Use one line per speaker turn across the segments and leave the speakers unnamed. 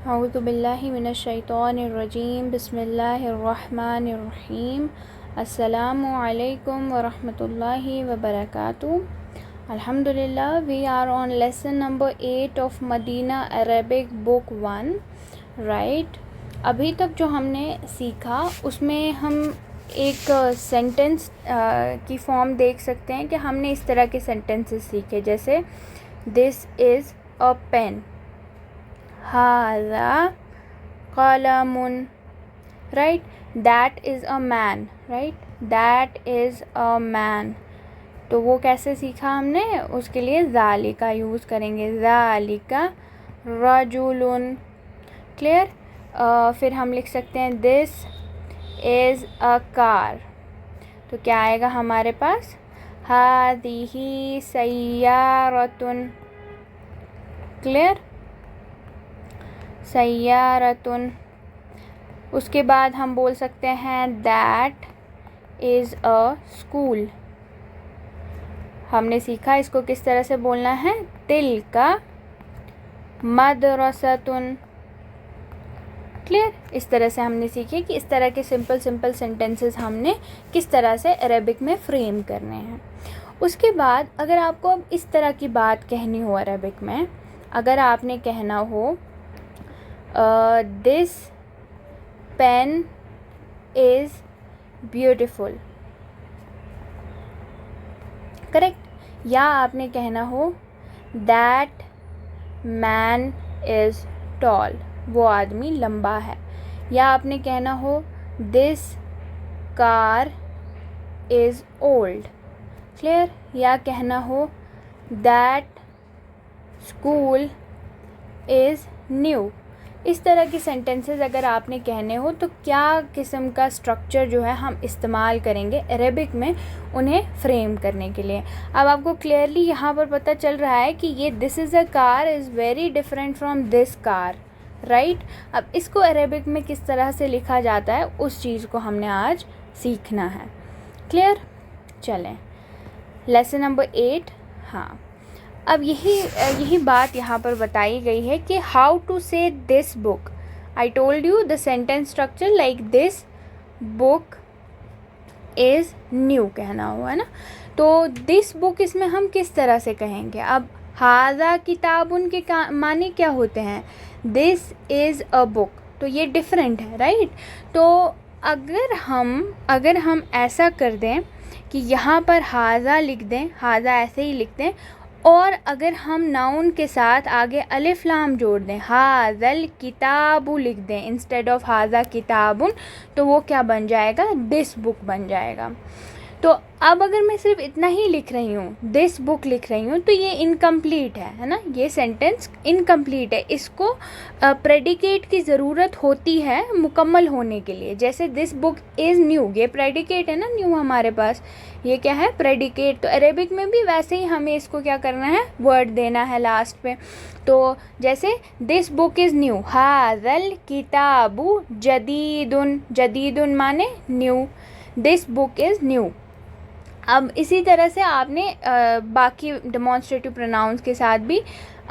औज़ु बिल्लाहि मिनश शैतानिर बिस्मिल्लाहिर्रहमानिर्रहीम। अस्सलामु अलैकुम व रहमतुल्लाहि व बरकातुहू। अल्हम्दुलिल्लाह, we are on lesson number 8 of Madina Arabic book 1, right. अभी तक जो हमने सीखा उसमें हम एक सेंटेंस की फॉर्म देख सकते हैं कि हमने इस तरह के सेंटेंसेस सीखे, जैसे दिस इज़ अ पेन, हाज़ा कलमुन, right. That is a man, right, that is a man. तो वो कैसे सीखा हमने, उसके लिए ज़ालिका यूज़ करेंगे, ज़ालिका रजुलुन, क्लियर। फिर हम लिख सकते हैं दिस इज़ अ कार, तो क्या आएगा हमारे पास, हादिही सय्यारतुन, क्लियर, सय्यारतुन। उसके बाद हम बोल सकते हैं दैट इज़ अ स्कूल। हमने सीखा इसको किस तरह से बोलना है, तिल्का मदरसतुन, क्लियर। इस तरह से हमने सीखे कि इस तरह के सिंपल सेंटेंसेस हमने किस तरह से अरबिक में फ्रेम करने हैं। उसके बाद अगर आपको अब इस तरह की बात कहनी हो अरबिक में, अगर आपने कहना हो this pen is beautiful, correct. या आपने कहना हो दैट मैन इज़ टॉल, वो आदमी लंबा है। या आपने कहना हो this car is old, clear. या कहना हो दैट स्कूल इज़ न्यू। इस तरह के सेंटेंसेस अगर आपने कहने हो तो क्या किस्म का स्ट्रक्चर जो है हम इस्तेमाल करेंगे अरेबिक में उन्हें फ्रेम करने के लिए। अब आपको क्लियरली यहाँ पर पता चल रहा है कि ये this is a car is very different from this car, right. अब इसको अरेबिक में किस तरह से लिखा जाता है उस चीज़ को हमने आज सीखना है, क्लियर। चलें, लेसन नंबर 8। हाँ, अब यही बात यहाँ पर बताई गई है कि हाउ टू से this book. I told you the sentence structure like this book is new कहना हुआ है ना। तो दिस बुक इसमें हम किस तरह से कहेंगे। अब हाज़ा किताबुन के माने क्या होते हैं, दिस इज़ अ बुक, तो ये डिफरेंट है, राइट। तो अगर हम ऐसा कर दें कि यहाँ पर हाज़ा लिख दें, हाज़ा ऐसे ही लिख दें, और अगर हम नाउन के साथ आगे अलिफ लाम जोड़ दें, हाज़ल किताबु लिख दें इंस्टेड ऑफ हाज़ा किताबुन, तो वो क्या बन जाएगा, दिस बुक बन जाएगा। तो अब अगर मैं सिर्फ इतना ही लिख रही हूँ, दिस बुक लिख रही हूँ, तो ये इनकम्प्लीट है ना, ये सेंटेंस इनकम्प्लीट है। इसको प्रेडिकेट की ज़रूरत होती है मुकम्मल होने के लिए। जैसे दिस बुक इज़ न्यू, ये प्रेडिकेट है ना, न्यू हमारे पास, ये क्या है, प्रेडिकेट। तो अरेबिक में भी वैसे ही हमें इसको क्या करना है, वर्ड देना है लास्ट पे। तो जैसे दिस बुक इज़ न्यू, हाज़ल किताबु जदीदुन, जदीदुन माने new, this book is new. अब इसी तरह से आपने बाकी डेमॉन्स्ट्रेटिव प्रोनाउंस के साथ भी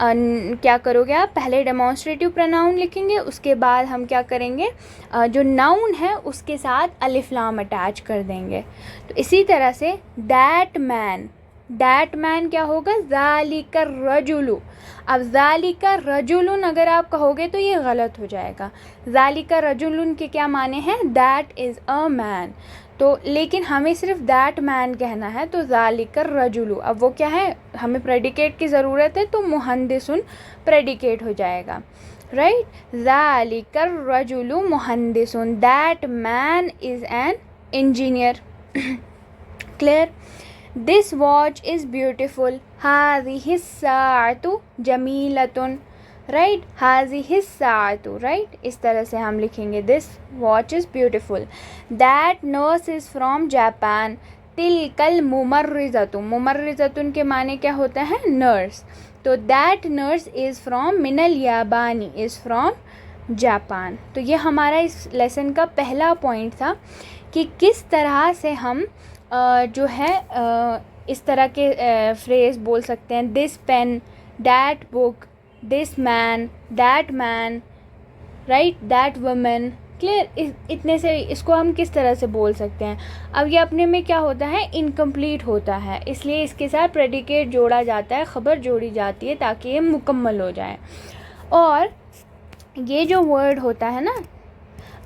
क्या करोगे आप, पहले डेमॉन्स्ट्रेटिव प्रोनाउन लिखेंगे, उसके बाद हम क्या करेंगे, जो नाउन है उसके साथ अलिफ लाम अटैच कर देंगे। तो इसी तरह से दैट मैन क्या होगा, ज़ालिका रजुलु। अब ज़ालिका रजुलुन अगर आप कहोगे तो ये गलत हो जाएगा। ज़ालिका रजुलुन के क्या माने हैं, दैट इज़ अ मैन। तो लेकिन हमें सिर्फ दैट मैन कहना है, तो ज़ालिकर रजुलु, अब वो क्या है, हमें प्रेडिकेट की ज़रूरत है, तो मुहंदिसुन प्रेडिकेट हो जाएगा, राइट। ज़ालिकर रजुलु मुहंदिसुन, that man is an engineer, clear. This watch is beautiful, हाज़िहि स्साअतु जमीलतुन, राइट, हाज़िहि स्साअतु, राइट। इस तरह से हम लिखेंगे this watch is beautiful. That nurse is from Japan, तिलकल मुमर्रिज़तु, मुमर्रिज़तुन के माने क्या होता है, नर्स। तो that nurse is from Minal याबानी, is from Japan. तो ये हमारा इस लेसन का पहला पॉइंट था कि किस तरह से हम जो है इस तरह के फ्रेज़ बोल सकते हैं, this pen, that book, this man, that man, right, that woman. Clear, इतने से इसको हम किस तरह से बोल सकते हैं। अब ये अपने में क्या होता है, इनकम्प्लीट होता है, इसलिए इसके साथ प्रेडिकेट जोड़ा जाता है, ख़बर जोड़ी जाती है ताकि ये मुकम्मल हो जाए। और ये जो वर्ड होता है ना,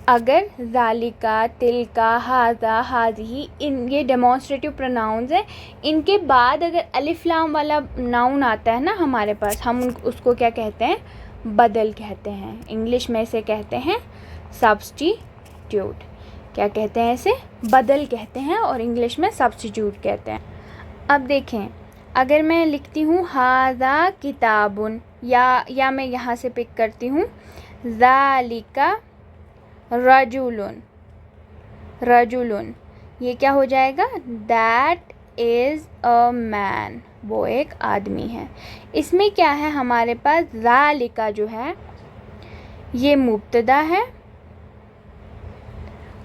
अगर ज़ालिका, तिलका, हाज़ा, हाज़ी, इन ये डेमोन्स्ट्रेटिव प्रोनाउंस हैं, इनके बाद अगर अलिफ लाम वाला नाउन आता है ना हमारे पास, हम उसको क्या कहते हैं, बदल कहते हैं। इंग्लिश में इसे कहते हैं सब्स्टिट्यूट। क्या कहते हैं इसे, बदल कहते हैं, और इंग्लिश में सब्स्टिट्यूट कहते हैं। अब देखें, अगर मैं लिखती हूँ हाज़ा किताबुन, या मैं यहाँ से पिक करती हूँ ज़ालिका रजुलुन, रजुलुन, ये क्या हो जाएगा, दैट इज़ अ मैन, वो एक आदमी है। इसमें क्या है, हमारे पास ज़ालिका जो है ये मुब्तदा है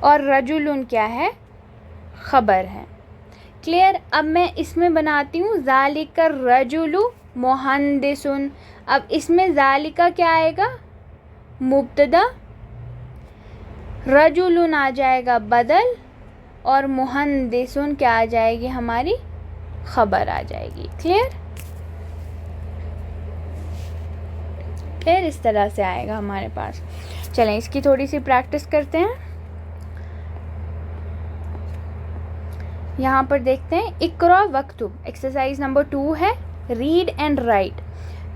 और रजुलुन क्या है, ख़बर है। क्लियर। अब मैं इसमें बनाती हूँ ज़ालिका रजुलु मुहंदिसुन। अब इसमें ज़ालिका क्या आएगा, मुब्तदा, रजुलुन आ जाएगा बदल, और मुहंदिसुन क्या आ जाएगी, हमारी ख़बर आ जाएगी। क्लियर। फिर इस तरह से आएगा हमारे पास। चलें इसकी थोड़ी सी प्रैक्टिस करते हैं। यहाँ पर देखते हैं, इक़रा वक्तुब, एक्सरसाइज नंबर 2 है, रीड एंड राइट।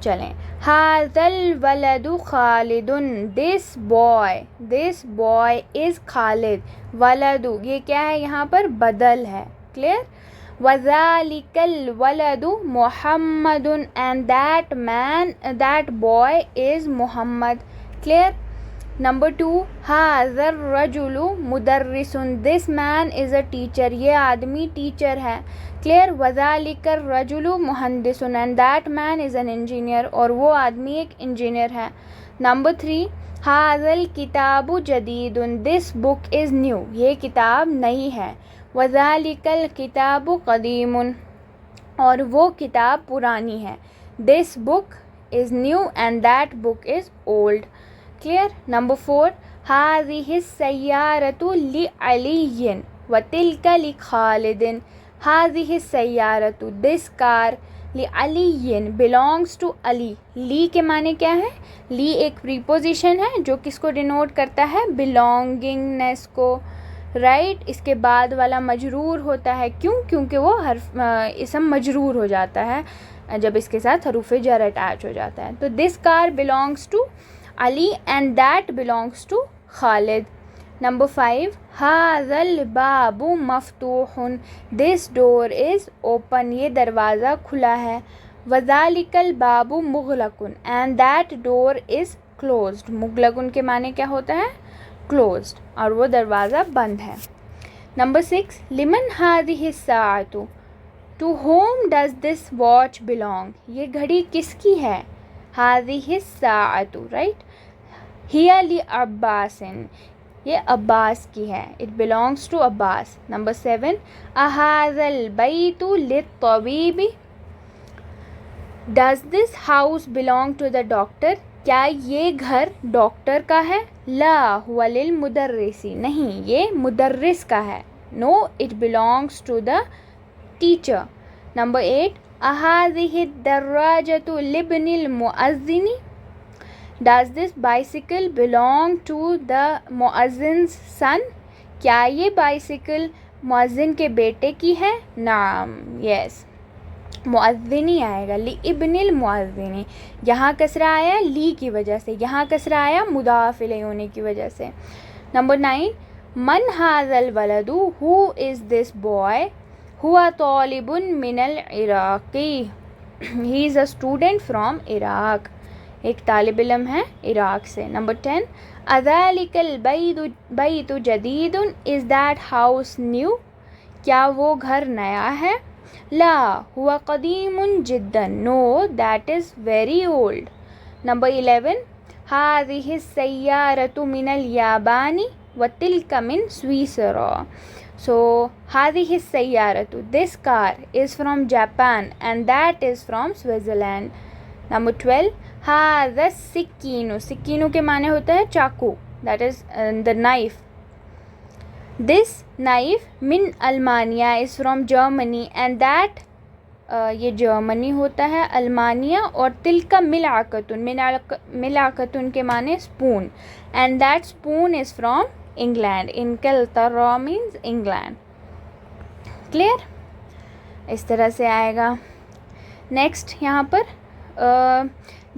चलें, हाज़ल वलदु खालिदुन, दिस बॉय इज़ खालिद, वलदु ये क्या है, यहाँ पर बदल है। क्लियर। वज़ालिकल वलदु मुहम्मदुन, and that boy is Muhammad. Clear. Number 2, हाज़र रजुलु मुदर्रिसुन, this man is a teacher, ये आदमी टीचर है। क्लियर। वज़ालिकर रजुलु मुहंदिसुन, and that man is an engineer, और वो आदमी एक इंजीनियर है। नंबर 3, हाज़ल किताबु जदीदुन, दिस बुक इज़ न्यू, ये किताब नई है। वज़ालिकल किताबु क़दीमुन, और वो किताब पुरानी है। This book is new and that book is old. Clear. Number 4, हाज़िहि सय्यारतु लि अलिय्यिन व तिल्का लि खालिदिन, हाज़िहि सय्यारतु, दिस कार, लि अलिय्यिन बिलोंग्स टू अली, ली के माने क्या है, ली एक प्रीपोजिशन है जो किसको डिनोट करता है, बिलोंगिंगनेस को। राइट। इसके बाद वाला मजरूर होता है, क्यों, क्योंकि वो इसम मजरूर हो जाता है जब इसके साथ हरूफ जर अटैच हो जाता है। तो this car belongs to Ali and that belongs to Khalid. Number 5, हाज़ल बाबू मफ्तूहुन, दिस डोर इज़ ओपन, ये दरवाज़ा खुला है। वज़ालिकल बाबू मुग़लकुन, and that door is closed, मुग़लकुन के माने क्या होता है, क्लोज्ड, और वो दरवाज़ा बंद है। नंबर 6, लिमन हाज़िहि साअतु, to whom does this watch belong, ये घड़ी किसकी है, हाज़िहि साअतु, राइट। हिया लि अब्बासिन, ये अब्बास की है, it belongs to Abbas. Number 7, अहाज़ल बैतु लित्तबीबी, does this house belong to the doctor, क्या ये घर डॉक्टर का है, ला हुवा लिल मुदर्रिसी, नहीं ये मुदर्रिस का है, no it belongs to the teacher. Number 8, अहाज़िहि दर्राजतु लिब्निल मुअज़्ज़िनी, does this bicycle belong to the muezzin's son, क्या ये बाइसिकल मुअज़्ज़िन के बेटे की है, नाम, यस, मुअज़्ज़िनी आएगा, ली इब्निल मुअज़्ज़िनी, यहाँ कसरा आया ली की वजह से, यहाँ कसरा आया मुदाफ़ इलैहि होने की वजह से। नंबर 9, मन हाज़ल वलदु, हु इज़ दिस बॉय, हुआ तालिबुन मिनल इराक़ी, he is a student from Iraq, एक तालिब इल्म है इराक़ से। नंबर 10, अज़ालिकल बैतु जदीदुन, इज़ दैट हाउस न्यू, क्या वो घर नया है, ला हुआ क़दीमुन जिद्दन, no that is very old. Number 11, हाज़िहि सय्यारतु मिनल याबानी व तिल्का मिन स्विसरा, सो हाज़िहि सय्यारतु, this car is from Japan and that is from Switzerland. Number 12, हाज़ा सिक्कीनु, सिक्कीनु के माने होता है चाकू, that is the knife. This knife मिन अल्मानिया is from Germany and that, ये जर्मनी होता है, अल्मानिया, और तिलका मिलाकतुन, मिलाकतुन के माने spoon, and that spoon is from England, इंकलतरा मीन्स इंग्लैंड। क्लियर? इस तरह से आएगा। नेक्स्ट यहाँ पर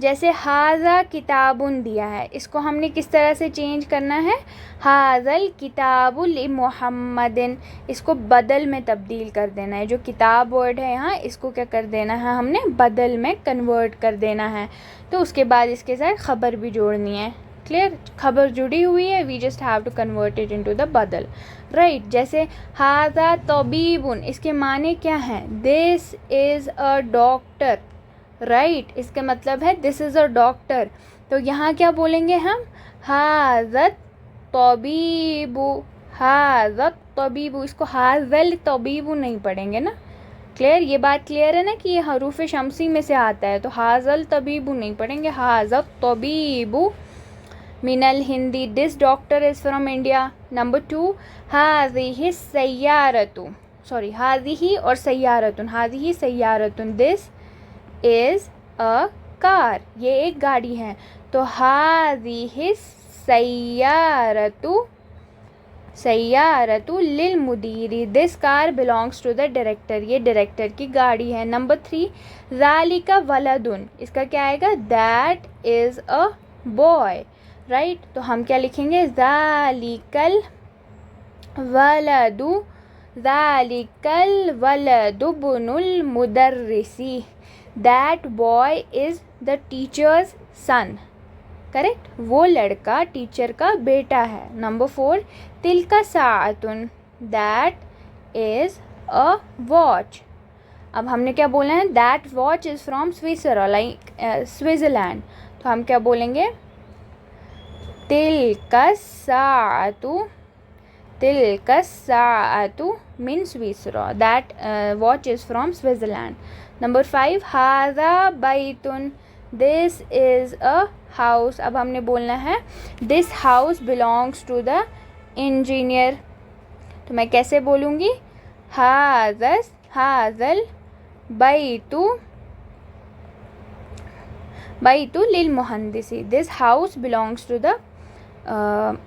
जैसे हाज़ा किताबुन दिया है, इसको हमने किस तरह से चेंज करना है, हाज़ल किताबु लि मुहम्मदिन, इसको बदल में तब्दील कर देना है। जो किताब वर्ड है यहाँ, इसको क्या कर देना है, हमने बदल में कन्वर्ट कर देना है। तो उसके बाद इसके साथ ख़बर भी जोड़नी है। क्लियर? खबर जुड़ी हुई है, we just have to convert it into the बदल, राइट। जैसे हाज़ा तबीबुन, इसके माने क्या हैं, this is a doctor, right, इसका मतलब है दिस इज़ अ डॉक्टर। तो यहाँ क्या बोलेंगे हम, हाज़त तबीबु, हाज़त तबीबु, इसको हाज़ल तबीबु नहीं पढ़ेंगे ना। क्लियर? ये बात क्लियर है ना कि ये हरूफ शमसी में से आता है, तो हाज़ल तबीबु नहीं पढ़ेंगे, हाज़त तबीबु। मिनल हिंदी, this doctor is from India. Number 2, हाज़िही सय्यारतु, सॉरी हाज़िही और सय्यारतुन, हाज़िही सय्यारतुन, दिस इज़ अ कार, ये एक गाड़ी है। तो हाज़िही सय्यारतु, सय्यारतु लिल मुदीरी, this car belongs to the director, ये डायरेक्टर की गाड़ी है। नंबर 3, ज़ालिका वलदुन, इसका क्या आएगा, that is a boy, right. तो हम क्या लिखेंगे, ज़ालिकल वलदु, ज़ालिकल वलदु बुनुल मुदर्रिसी, that boy is the teacher's son, correct, वो लड़का टीचर का बेटा है। नंबर 4, तिलका साअतुन, दैट इज़ अ वॉच। अब हमने क्या बोला है, that watch is from Switzerland, like Switzerland, तो हम क्या बोलेंगे, तिलका साअतु, तिलका साअतु मिन Switzerland, that watch is from Switzerland. Number 5, हाज़ा बैतुन, this is a house. अब हमने बोलना है this house belongs to the engineer, तो मैं कैसे बोलूँगी, हाज़ल बैतु, बैतु लिल मुहंदिसी, this house belongs to the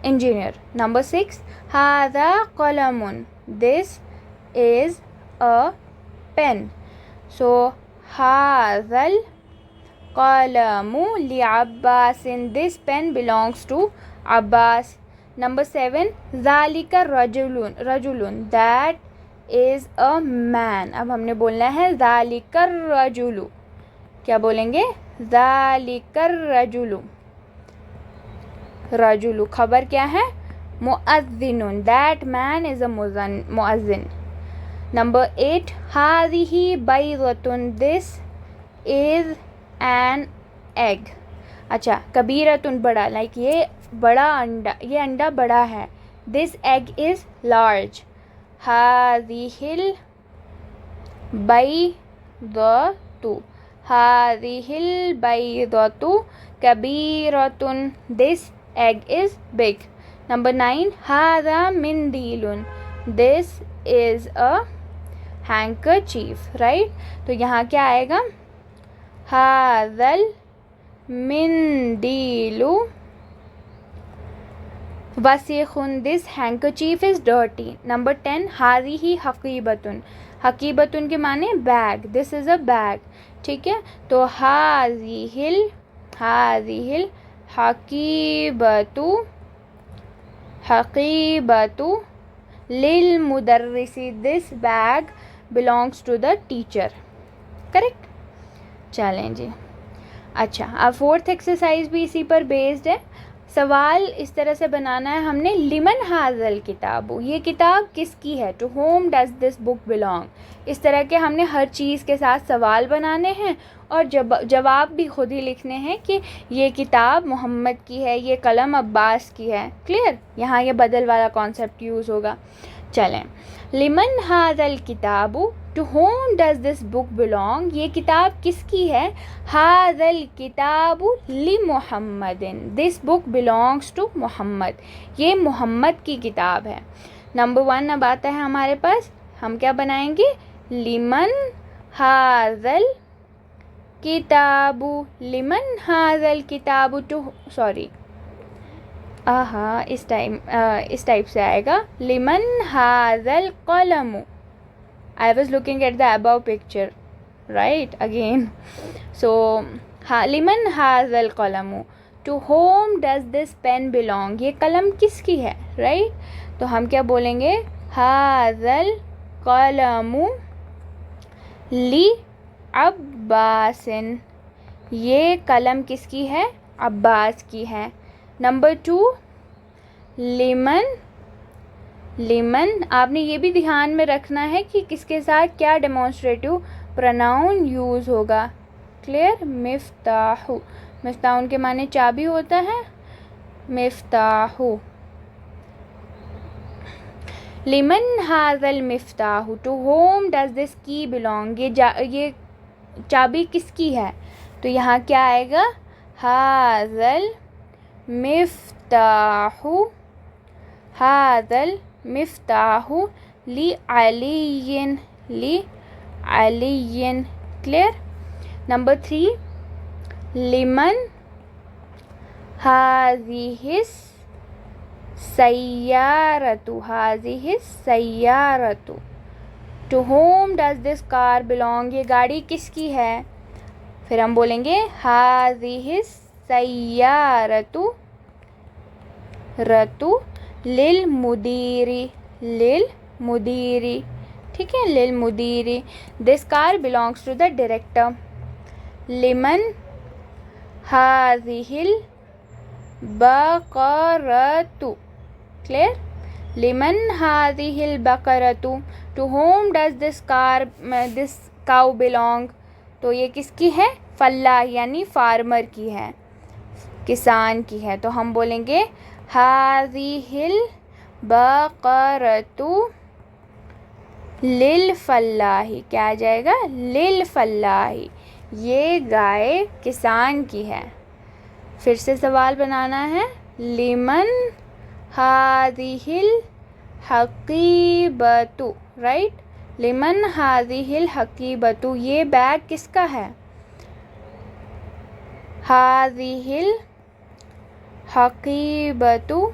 engineer. Number 6, हाज़ा कलमुन, this is a pen, so हाज़ल कलमु लि अब्बासिन, this pen belongs to Abbas. Number 7, ज़ालिका रजुलुन, रजुलुन, दैट इज़ अ मैन। अब हमने बोलना है ज़ालिका रजुलु, क्या बोलेंगे, ज़ालिका रजुलु, रजुलु खबर क्या है, मुअज़्ज़िनुन, that man is a muezzin. Number 8, हाज़िही बैज़तुन, दिस इज़ एन एग। अच्छा, कबीरतुन बड़ा, लाइक ये बड़ा अंडा, ये अंडा बड़ा है, दिस एग इज़ लार्ज। हाज़िहिल बैज़तु, हाज़िहिल बैज़तु कबीरतुन, this egg is big. Number 9, हाज़ा मिंदीलुन, this is a handkerchief, right. तो यहाँ क्या आएगा, हाज़ल मिंदीलु वसीखुन, this handkerchief is dirty. Number 10, हाज़िही हकीबतुन, हकीबतुन के माने bag, this is a bag, ठीक है। तो हाज़िहिल हकीबतु, हकीबतु लिल मुदर्रिसी, this bag belongs to the teacher, correct. चलें जी, अच्छा, अब 4th एक्सरसाइज भी इसी पर बेस्ड है। सवाल इस तरह से बनाना है हमने, लिमन हाज़ल किताबु, ये किताब किसकी है, to whom does this book belong. इस तरह के हमने हर चीज़ के साथ सवाल बनाने हैं और जवाब भी खुद ही लिखने हैं कि ये किताब मोहम्मद की है, ये कलम अब्बास की है। क्लियर? यहाँ ये बदल वाला कॉन्सेप्ट यूज़ होगा। चलें, लिमन हाज़ल किताबु to whom does this book belong, ये किताब किसकी है? हाज़ल किताबु लि मुहम्मदिन, this book belongs to Mohammad, ये मोहम्मद की किताब है। नंबर 1 अब आता है हमारे पास, हम क्या बनाएंगे? लिमन हाज़ल किताबु, लिमन हाज़ल किताबु, टू सॉरी इस टाइप से आएगा, लिमन हाज़ल कलमु। I was looking at the above picture, right? Again, so liman hazal qalamu, to whom does this pen belong, ये कलम किसकी है, right? तो हम क्या बोलेंगे? hazal qalamu li अब्बासिन, ये कलम किसकी है? अब्बास की है। नंबर 2 लिमन, लिमन आपने ये भी ध्यान में रखना है कि किसके साथ क्या डेमोन्स्ट्रेटिव प्रोनाउन यूज़ होगा। क्लियर? मिफ्ताहु, मिफ्ताह के माने चाबी होता है, मिफ्ताहु। लिमन हाज़ल मिफ्ताहु, to whom does this key belong, ये चाबी किसकी है? तो यहाँ क्या आएगा? हाज़ल मिफ्ताहु, हाज़ल मिफ्ताहु ली अलियन, ली अलियन। क्लियर? नंबर 3 लिमन हाज़िहिस सय्यारतु, हाज़िहिस सय्यारतु, to whom does this car belong, ये गाड़ी किसकी है? फिर हम बोलेंगे हाज़िहिस सय्यारतु रतु लिल मुदीरी, लिल मुदीरी, ठीक है, लिल मुदीरी। This car belongs to the director. लिमन हाज़िहिल बकरतु, क्लियर? लिमन हाज़िहिल बकरतु, to whom does this car, this cow belong, तो ये किसकी है? फल्लाह यानी फार्मर की है, किसान की है। तो हम बोलेंगे हाज़िहिल बकरतु लिल फल्लाही, क्या आ जाएगा? लिल फल्लाही, ये गाय किसान की है। फिर से सवाल बनाना है, लिमन हाज़िहिल हकीबतु, राइट? लिमन हाज़िहिल हकीबतु, ये बैग किसका है? हाज़िहिल हकीबतु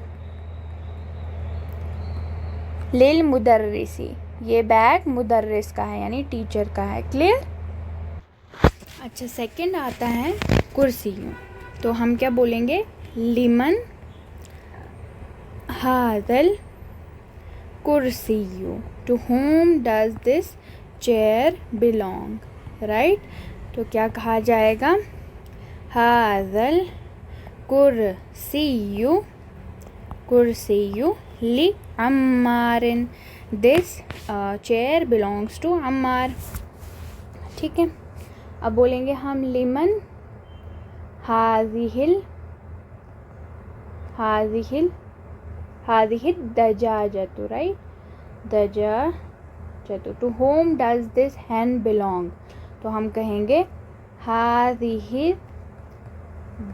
लिल मुदर्रिसी, ये बैग मुदर्रिस का है यानी टीचर का है। क्लियर? अच्छा, सेकंड आता है कुर्सियों, तो हम क्या बोलेंगे? लिमन हाज़ल कुर्सियु, to whom does this chair belong, right? तो क्या कहा जाएगा? हाज़ल कुर्सियु, कुर्सियु लि अम्मारिन, दिस चेयर बिलोंग्स टू अम्मार, ठीक है। अब बोलेंगे हम लिमन हाज़िहिल, हाज़िहिल, हाज़िहिल दजाजतु, राइट? दजाजतु, to whom does this hen belong, तो हम कहेंगे हाज़िहिल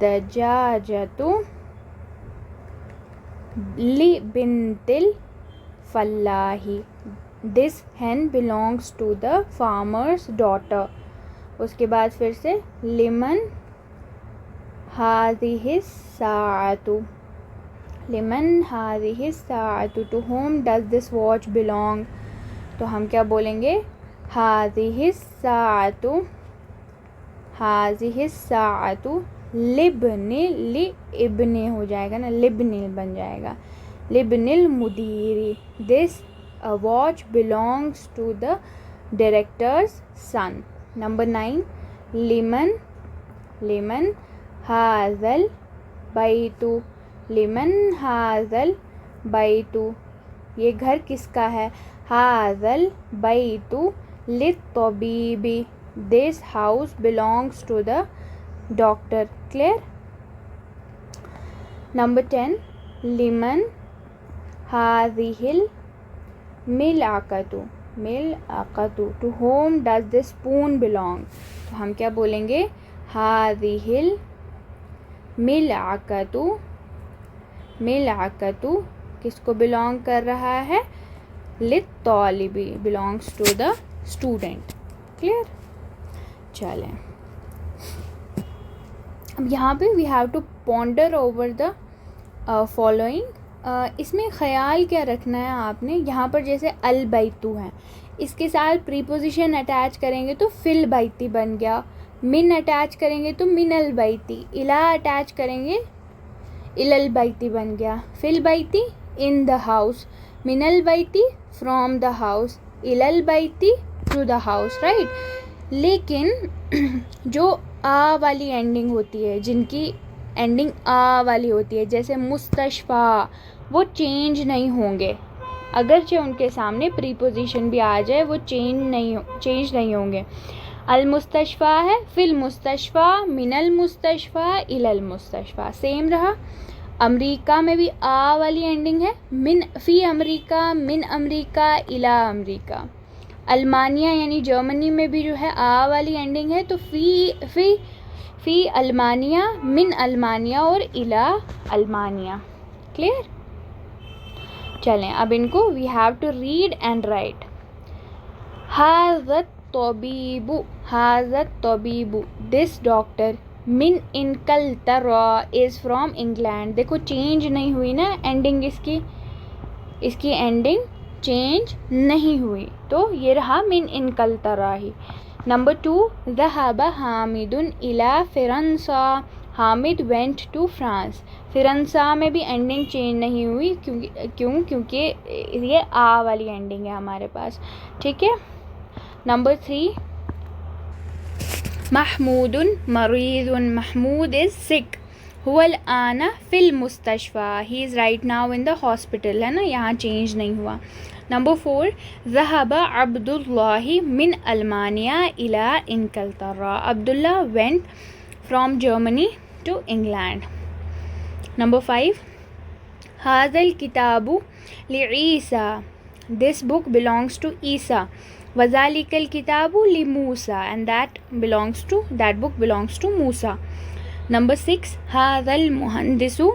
दजाजतु लि बिन्तिल फल्लाही, this hen belongs to the farmer's daughter. उसके बाद फिर से लिमन हाज़िहिस साअतु, लिमन हाज़िहिस साअतु, to whom does this watch belong, तो हम क्या बोलेंगे? हाज़िहिस साअतु, हाज़िहिस साअतु लिबनि, लि इब्ने हो जाएगा ना, लिबनिल बन जाएगा, लिबनिल मुदीरी, this watch belongs to the director's son. Number 9 लिमन, लिमन हाज़ल बैतु, लिमन हाज़ल बैतु, ये घर किसका है? हाज़ल बैतु लित्तबीबी, this house belongs to the doctor. Clear? Number 10 लिमन हाज़िहिल मिलाकतु, मिलअक़तु, to whom does this spoon belong, तो हम क्या बोलेंगे, हाज़िहिल मिलअक़तु, मिलअक़तु किसको बिलोंग कर रहा है, लित्तालिबी, belongs to the student. Clear. चलें, अब यहाँ पे we have to ponder over the following. इसमें ख़याल क्या रखना है आपने, यहाँ पर जैसे अल बैतु है, इसके साथ प्रीपोजिशन अटैच करेंगे तो फिल बैती बन गया, मिन अटैच करेंगे तो मिनल बैती, इला अटैच करेंगे इलल बैती बन गया, फिल बैती इन द हाउस, मिनल बैती फ्रॉम द हाउस, इलल बैती टू द हाउस, राइट। लेकिन जो आ वाली एंडिंग होती है, जिनकी एंडिंग आ वाली होती है, जैसे मुस्तशफ़ा, वो चेंज नहीं होंगे, अगरचे उनके सामने प्रीपोजिशन भी आ जाए वो चेंज नहीं होंगे। अल मुस्तशफ़ा है, फिल मुस्तशफ़ा, मिनल मुस्तशफ़ा, इलल मुस्तशफ़ा, सेम रहा। अमरीका में भी आ वाली एंडिंग है, मिन फ़ी अमरीका, मिन अमरीका, इला अमरीका। अल्मानिया यानी जर्मनी में भी जो है आ वाली एंडिंग है, तो फ़ी अल्मानिया, मिन अल्मानिया और इला अल्मानिया। क्लियर। चलें, अब इनको we have to read and write. हाज़त तबीबु, हाज़त तबीबु, दिस डॉक्टर, मिन इनकलतरा, इज़ फ्रॉम इंग्लैंड। देखो चेंज नहीं हुई ना एंडिंग, इसकी एंडिंग चेंज नहीं हुई, तो ये रहा मिन इनकलतरा ही। नंबर 2, ज़हबा हामिदुन इला फ़िरंसा, हामिद वेंट टू फ्रांस। फ़िरंसा में भी एंडिंग चेंज नहीं हुई, क्योंकि ये आ वाली एंडिंग है हमारे पास। ठीक है। नंबर 3, महमूदुन मरीज़ुन, महमूद इज़ सिक, हुवल आना फ़िल मुस्तशफ़ा, he is right now in the hospital, है ना, यहाँ चेंज नहीं हुआ। नंबर 4, ज़हबा अब्दुल्लाहि मिन अल्मानिया इला इनकलतरा, अब्दुल्ला went from Germany to England. Number 5, हाज़ल किताबु लिईसा, दिस बुक बिलोंग्स टू ईसा, वज़ालिकल किताबु लिमूसा, and that book belongs to मूसा। नंबर 6, हाज़ल मुहंदिसु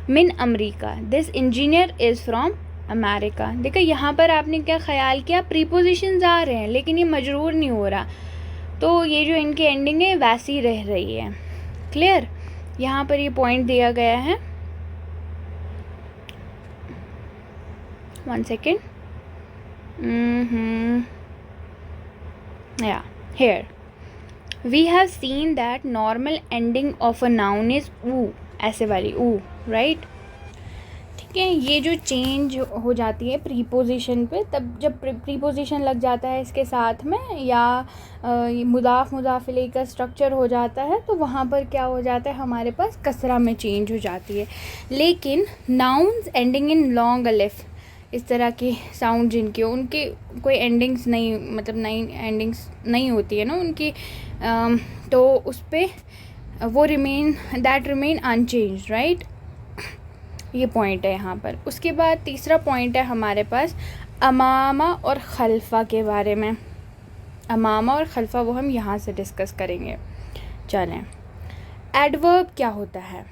मिन अमरीका, this engineer is from America. देखो यहाँ पर आपने क्या ख्याल किया, प्रीपोजिशंस आ रहे हैं लेकिन ये मजरूर नहीं हो रहा, तो ये जो इनकी एंडिंग है वैसी रह रही है। क्लियर। यहाँ पर ये पॉइंट दिया गया है, 1 second, yeah, here we have seen that normal ending of a noun is u, ऐसे वाली u, right। ठीक है। ये जो चेंज हो जाती है प्रीपोजिशन पे, तब जब प्रीपोजिशन लग जाता है इसके साथ में, या मुदाफ मुदाफ इलैहि का स्ट्रक्चर हो जाता है, तो वहाँ पर क्या हो जाता है, हमारे पास कसरा में चेंज हो जाती है। लेकिन नाउन्स एंडिंग इन लॉन्ग अलिफ, इस तरह के साउंड जिनके उनके कोई एंडिंग्स नहीं, मतलब नई एंडिंग्स नहीं होती है ना उनकी, तो उस पर वो दैट रिमेन अनचेंज, राइट। ये पॉइंट है यहाँ पर। उसके बाद तीसरा पॉइंट है हमारे पास अमामा और खल्फा के बारे में। अमामा और खल्फा वो हम यहाँ से डिस्कस करेंगे। चलें, एडवर्ब क्या होता है।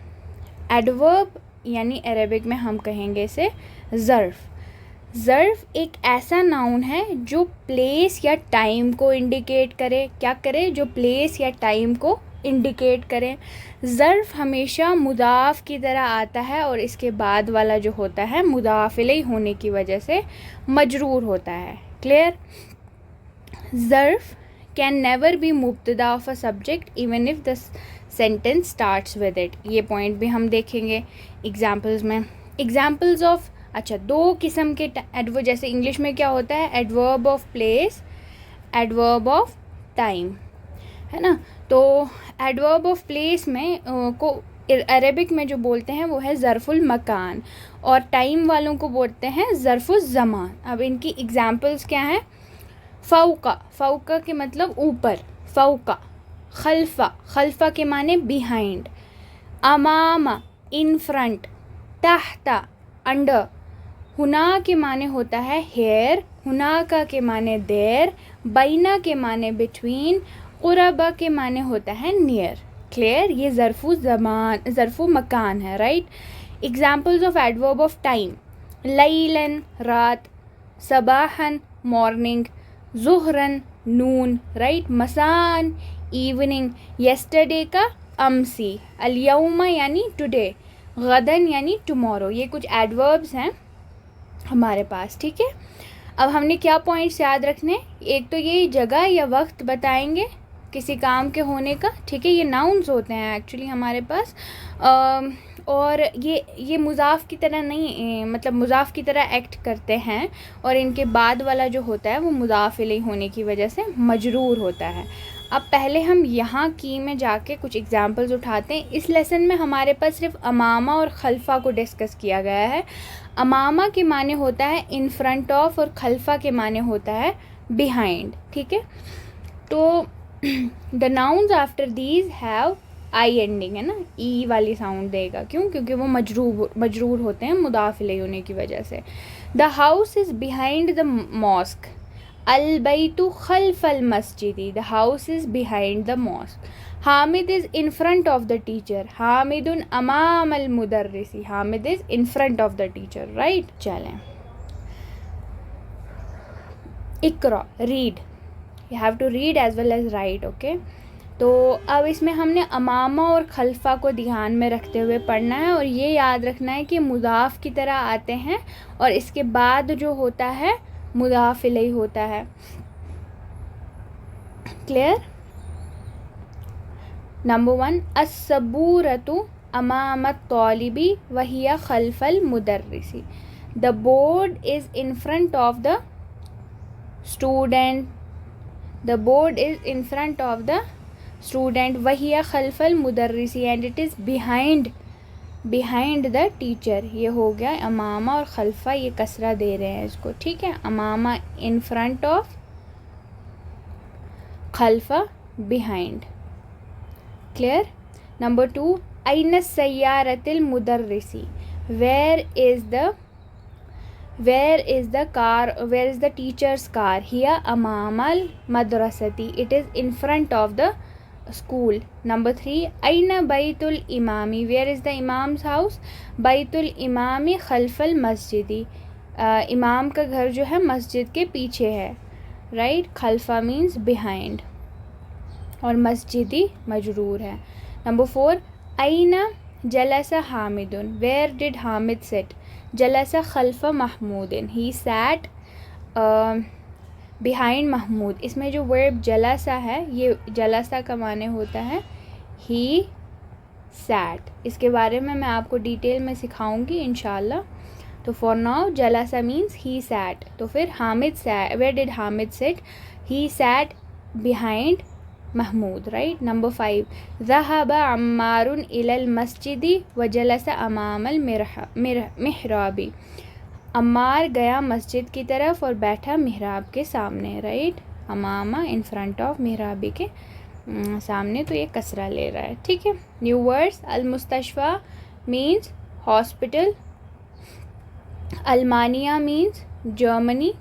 एडवर्ब यानी अरेबिक में हम कहेंगे इसे ज़र्फ़। ज़र्फ़ एक ऐसा नाउन है जो प्लेस या टाइम को इंडिकेट करे। क्या करे, जो प्लेस या टाइम को इंडिकेट करें। ज़र्फ़ हमेशा मुदाफ़ की तरह आता है और इसके बाद वाला जो होता है मुदाफ़ इलैहि होने की वजह से मजरूर होता है। क्लियर। ज़र्फ़ कैन नेवर बी मुब्तदा of a subject even if the sentence starts with it. ये पॉइंट भी हम देखेंगे एग्जाम्पल्स में। एग्जाम्पल्स ऑफ, अच्छा, 2 किस्म के एडवर्ब, जैसे इंग्लिश में क्या होता है, adverb of place, adverb of time, है ना। तो एडवर्ब ऑफ प्लेस में को अरेबिक में जो बोलते हैं वो है ज़र्फ़ुल मकान, और टाइम वालों को बोलते हैं ज़र्फ़ुल ज़मान। अब इनकी एग्जाम्पल्स क्या हैं। फ़ौका, फ़ौका के मतलब ऊपर, फ़ौका। खल्फ़ा, खल्फ़ा के माने बिहाइंड। अमामा इन फ्रंट। तहता अंडर। हुना के माने होता है हेयर, हुनाका के माने देर, बैना के माने बिटवीन, क़ुरबा के माने होता है नियर। क्लियर? ये ज़र्फ़ु मकान है, right. Examples of adverb of time, लैलन रात, सबाहन मॉर्निंग, ज़ुहरन नून, राइट, मसान इवनिंग, यस्टरडे का अमसी, अल-यौमा यानी टुडे, गदन यानी टुमारो। ये कुछ एडवर्ब्स हैं हमारे पास, ठीक है। अब हमने क्या पॉइंट्स याद रखने, एक तो ये जगह या वक्त बताएंगे किसी काम के होने का, ठीक है। ये नाउन्स होते हैं एक्चुअली हमारे पास, और ये मुज़ाफ़ की तरह नहीं, मतलब मुज़ाफ़ की तरह एक्ट करते हैं, और इनके बाद वाला जो होता है वो मुज़ाफ़ इलैहि होने की वजह से मजरूर होता है। अब पहले हम यहाँ की में जाके कुछ एग्जांपल्स उठाते हैं। इस लेसन में हमारे पास सिर्फ अमामा और खल्फा को डिस्कस किया गया है। अमामा के माने होता है इन फ्रंट ऑफ, और खल्फा के माने होता है बिहाइंड, ठीक है। तो the nouns after these have I ending, है ना, ई वाली साउंड देगा। क्यों? क्योंकि वो मजरूर होते हैं मुदाफ़ इलैहि होने की वजह से। The house is behind the mosque, अल बैतु खल्फल मस्जिदी, the house is behind the mosque. हामिद is in front of the teacher, हामिदुन अमाम अल मुदर्रिसी, हामिद is in front of the teacher, right. चलें, इकरा read, you have to read as well as write, okay. तो अब इसमें हमने अमामा और खल्फा को ध्यान में रखते हुए पढ़ना है, और ये याद रखना है कि मुज़ाफ़ की तरह आते हैं, और इसके बाद जो होता है मुज़ाफ़ इलैहि होता है। क्लियर? नंबर 1, अस्सबूरतु अमाम तौलिबी वहिया खल्फल मुदर्रिसी, the board is in front of the student, the board is in front of the student वहिया खल्फल मुदर्रिसी, and it is behind the teacher. ये हो गया अमामा और खल्फा, ये कसरा दे रहे हैं इसको, ठीक है। अमामा इन फ्रंट ऑफ, खल्फा बिहाइंड। क्लियर? नंबर 2, ऐन सय्यारतिल मुदर्रिसी, where is the teacher's car, हिया अमामल मदरसती, it is in front of the school. Number 3, ऐना बैतुल इमामी, where is the imam's house, बैतुल इमामी खल्फल मस्जिदी, इमाम का घर जो है मस्जिद के पीछे है, राइट। खल्फा मीन्स बिहाइंड, और मस्जिदी मजरूर है। नंबर 4, ऐना जलसा हामिदुन, वेयर डिड हामिद सिट, जलसा खल्फा महमूदिन, ही सैट बिहाइंड महमूद। इसमें जो वर्ब जलसा है, ये जलसा का माने होता है ही सैट। इसके बारे में मैं आपको डिटेल में सिखाऊंगी इंशाल्लाह। तो फॉर नाउ जलसा मीन्स ही सैट। तो फिर Hamid sat, where did Hamid sit, he sat behind Mahmood, right. Number 5, ज़हबा अम्मारुन इलल मस्जिदी व जलसा अमामल मिहराबी, अम्मार गया मस्जिद की तरफ और बैठा मिहराब के सामने, राइट। अमामा इन फ्रंट ऑफ, मिहराबी के सामने, तो ये कसरा ले रहा है, ठीक है। न्यू वर्ड्स, अल मुस्तशफा मीन्स हॉस्पिटल, अल्मानिया मीन्स जर्मनी,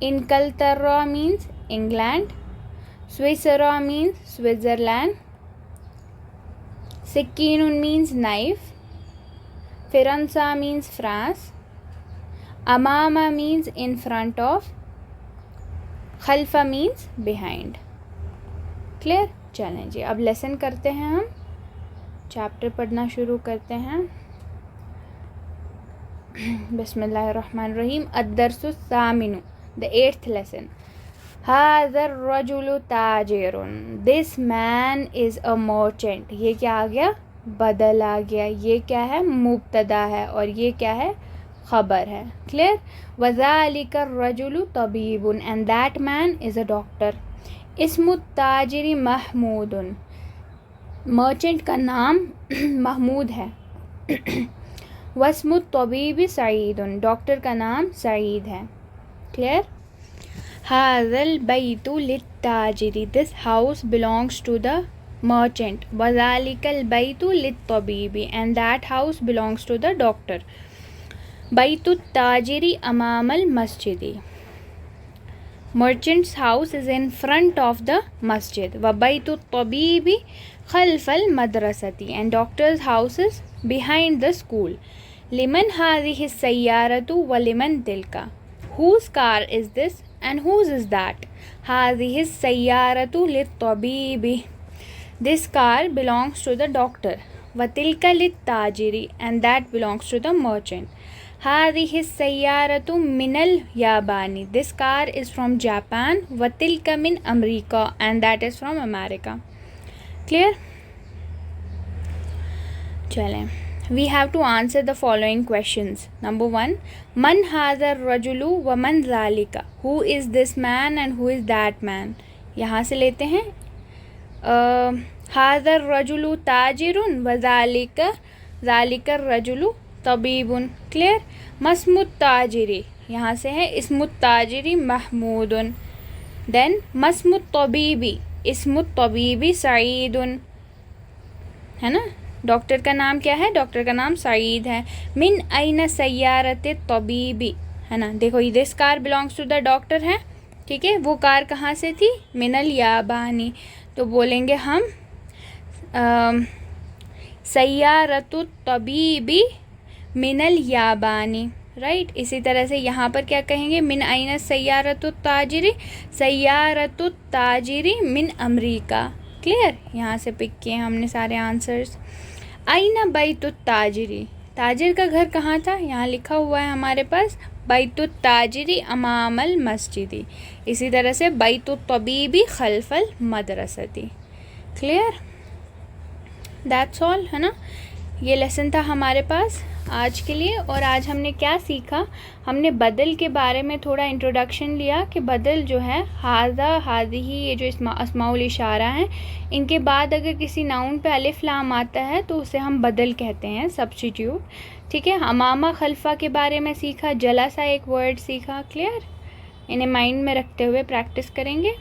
इनकलतरा मीन्स इंग्लैंड, स्विसरा मीन्स स्विट्ज़रलैंड, सिक्कीनुन मीन्स नाइफ, फिरंसा मीन्स फ्रांस, अमामा मीन्स इन फ्रंट ऑफ, खल्फा मीन्स बिहाइंड। क्लियर? चलें जी, अब लेसन करते हैं, हम चैप्टर पढ़ना शुरू करते हैं। बिस्मिल्लाहिर्रहमानिर्रहीम। अद्दर्सुस सामिनु, द 8th लेसन। हाज़र रजुलु ताजिरुन, this man is a merchant. ये क्या आ गया? बदल आ गया। ये क्या है? मुब्तदा है, और ये क्या है? खबर है। क्लियर? वज़ालिका रजुलु तबीबुन, and that man is a doctor. इस्मु ताजिरी महमूदुन, मर्चेंट का नाम महमूद है। वस्मु तबीबी सईदुन, डॉक्टर का नाम सईद है। क्लियर? हाज़ल बैतु लित्ताजिरी, this house belongs to the merchant. वज़ालिकल बैतु लित्तबीबी, and that house belongs to the doctor. बैतुत ताजिरी अमामल मस्जिदी, merchant's house is in front of the masjid. व बैतुत तबीबी खल्फल मदरसती, and doctor's house is behind the school. लिमन हाज़िहि सय्यारतु व लिमन तिल्का, whose car is this and whose is that? हाज़िहि सय्यारतु लित्तबीबी, this car belongs to the doctor. व तिल्का लित्ताजिरी, and that belongs to the merchant. हाज़िहि सय्यारतु मिनल याबानी, this car is from Japan. व तिल्का मिन अमरीका, and that is from America. Clear? चलें, we have to answer the following questions. Number 1, man हाज़र रजुलु व मन ज़ालिका, who is this man and who is that man? यहाँ से लेते हैं. हाज़र रजुलु ताजिरुन व ज़ालिका रजुलु तबीबुन. क्लियर? मस्मुत ताजिरी, यहाँ से है इस्मुत ताजिरी महमूदुन. देन मस्मुत तबीबी, इस्मुत तबीबी सईदुन, है ना. डॉक्टर का नाम क्या है? डॉक्टर का नाम सईद है. मिन आइना सय्यारत तबीबी, है ना. देखो this car belongs to the doctor है, ठीक है. वो कार कहाँ से थी? मिनल याबानी. तो बोलेंगे हम सय्यारत तबीबी मिनल याबानी, राइट. इसी तरह से यहाँ पर क्या कहेंगे? मिन आइना सय्यारत ताजिरी, सय्यारत ताजिरी मिन अमरीका. क्लियर? यहाँ से पिक किए हमने सारे आंसर्स. आइना बैतुत ताजिरी, ताजिर का घर कहाँ था? यहाँ लिखा हुआ है हमारे पास बैतुत ताजिरी अमामल मस्जिदी. इसी तरह से बैतुत तबीबी खल्फल मदरसती. क्लियर? दैट्स ऑल, है ना. ये लेसन था हमारे पास आज के लिए. और आज हमने क्या सीखा? हमने बदल के बारे में थोड़ा इंट्रोडक्शन लिया कि बदल जो है हाज़ा हाज़िही, ये जो अस्माउल इशारा हैं, इनके बाद अगर किसी नाउन पे अलिफ लाम आता है तो उसे हम बदल कहते हैं, सब्स्टिट्यूट. ठीक है. अमामा खल्फा के बारे में सीखा, जला सा एक वर्ड सीखा. क्लियर? इन्हें माइंड में रखते हुए प्रैक्टिस करेंगे.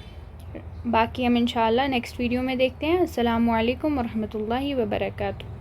बाकी हम इंशाल्लाह नेक्स्ट वीडियो में देखते हैं. अस्सलामु अलैकुम वरहमतुल्लाहि वबरकातुहू.